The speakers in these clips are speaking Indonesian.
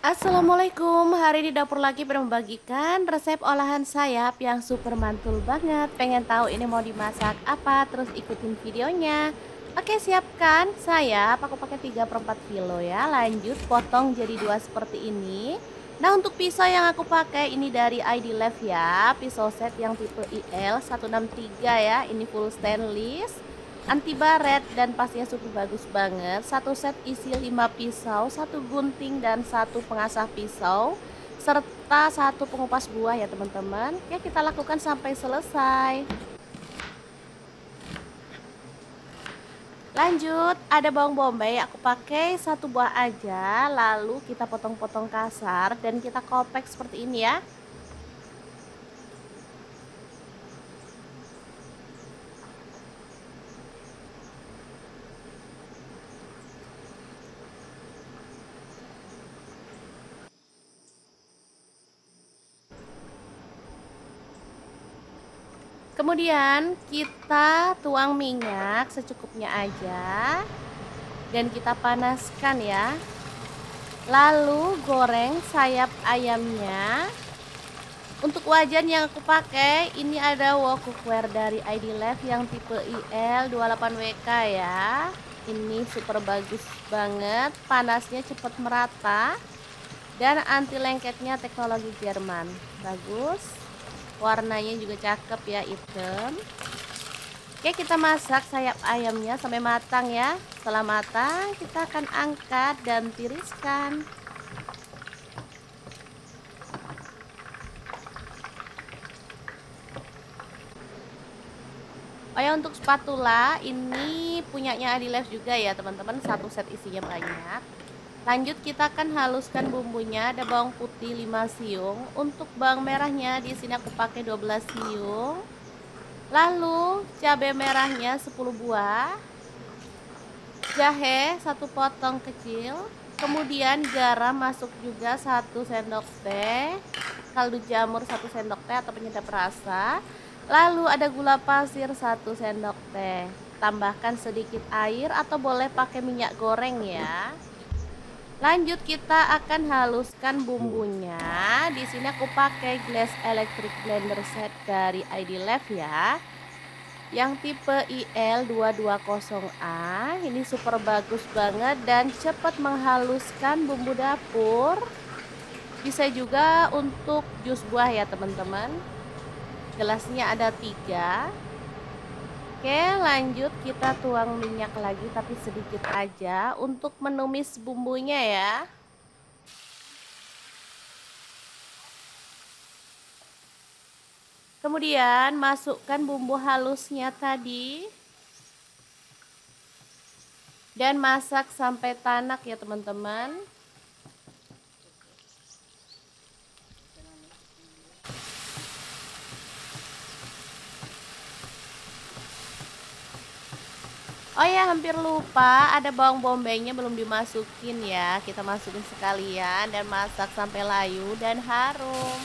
Assalamualaikum, hari ini dapur lagi membagikan resep olahan sayap yang super mantul banget. Pengen tahu ini mau dimasak apa? Terus ikutin videonya. Oke, siapkan sayap, aku pakai 3/4 kilo ya. Lanjut potong jadi dua seperti ini. Nah, untuk pisau yang aku pakai ini dari ID Love ya. Pisau set yang tipe IL 163 ya. Ini full stainless, anti baret, dan pastinya super bagus banget. Satu set isi 5 pisau, satu gunting dan satu pengasah pisau, serta satu pengupas buah ya teman-teman. Ya, kita lakukan sampai selesai. Lanjut, ada bawang bombay, aku pakai satu buah aja. Lalu kita potong-potong kasar dan kita kopek seperti ini ya. Kemudian kita tuang minyak secukupnya aja dan kita panaskan ya. Lalu goreng sayap ayamnya. Untuk wajan yang aku pakai ini ada wok cookware dari ID Love yang tipe IL28WK ya. Ini super bagus banget, panasnya cepat merata dan anti lengketnya teknologi Jerman. Bagus. Warnanya juga cakep ya, hitam. Oke, kita masak sayap ayamnya sampai matang ya. Setelah matang, kita akan angkat dan tiriskan. Oh ya, untuk spatula ini punyanya Adilef juga ya teman-teman, satu set isinya banyak. Lanjut kita akan haluskan bumbunya. Ada bawang putih 5 siung. Untuk bawang merahnya di sini aku pakai 12 siung. Lalu cabai merahnya 10 buah. Jahe 1 potong kecil. Kemudian garam masuk juga 1 sendok teh. Kaldu jamur 1 sendok teh atau penyedap rasa. Lalu ada gula pasir 1 sendok teh. Tambahkan sedikit air atau boleh pakai minyak goreng ya. Lanjut kita akan haluskan bumbunya. Di sini aku pakai Glass Electric Blender Set dari ID Love ya. Yang tipe IL220A. Ini super bagus banget dan cepat menghaluskan bumbu dapur. Bisa juga untuk jus buah ya teman-teman. Gelasnya ada 3. Oke, lanjut kita tuang minyak lagi tapi sedikit aja untuk menumis bumbunya ya. Kemudian masukkan bumbu halusnya tadi dan masak sampai tanak ya teman-teman. Oh ya, hampir lupa, ada bawang bombaynya belum dimasukin ya. Kita masukin sekalian dan masak sampai layu dan harum.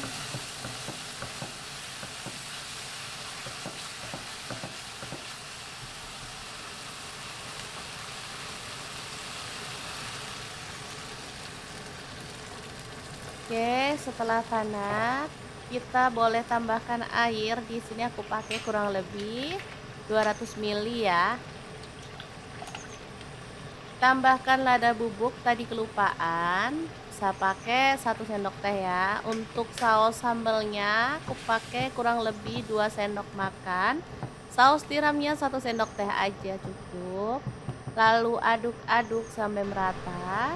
Oke, setelah tanak, kita boleh tambahkan air. Di sini aku pakai kurang lebih 200 ml ya. Tambahkan lada bubuk, tadi kelupaan. Bisa pakai 1 sendok teh ya. Untuk saus sambelnya aku pakai kurang lebih 2 sendok makan. Saus tiramnya 1 sendok teh aja cukup. Lalu aduk-aduk sampai merata.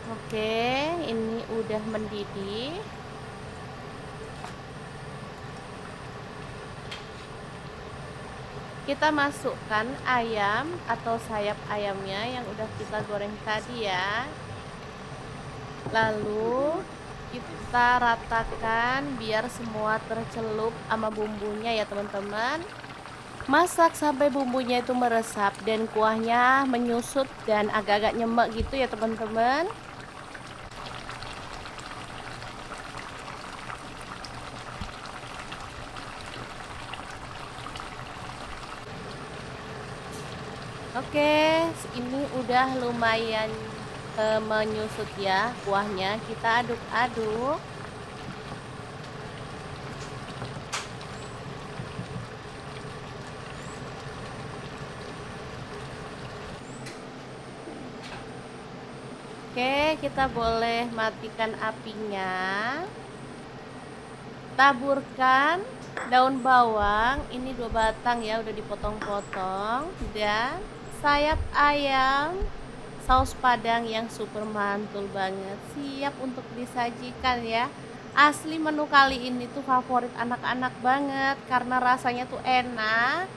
Oke, ini udah mendidih. Kita masukkan ayam atau sayap ayamnya yang udah kita goreng tadi ya. Lalu kita ratakan biar semua tercelup sama bumbunya ya teman-teman. Masak sampai bumbunya itu meresap dan kuahnya menyusut dan agak-agak nyemek gitu ya teman-teman. Oke, ini udah lumayan menyusut ya kuahnya. Kita aduk-aduk. Oke, kita boleh matikan apinya. Taburkan daun bawang, ini 2 batang ya, udah dipotong-potong, dan sayap ayam saus padang yang super mantul banget, siap untuk disajikan ya. Asli menu kali ini tuh favorit anak-anak banget karena rasanya tuh enak,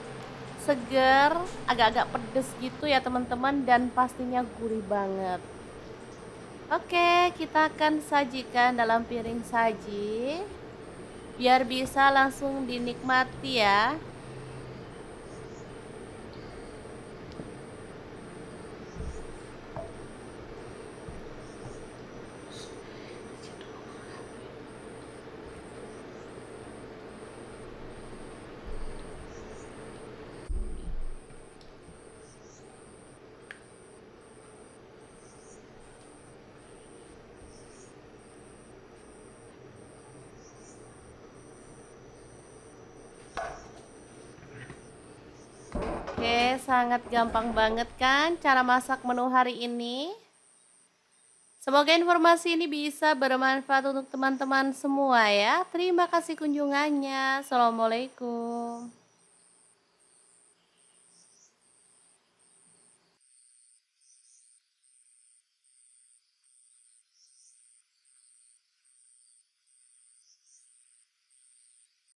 seger, agak-agak pedes gitu ya teman-teman, dan pastinya gurih banget. Oke, kita akan sajikan dalam piring saji biar bisa langsung dinikmati ya. Oke, sangat gampang banget kan cara masak menu hari ini? Semoga informasi ini bisa bermanfaat untuk teman-teman semua ya. Terima kasih kunjungannya. Assalamualaikum.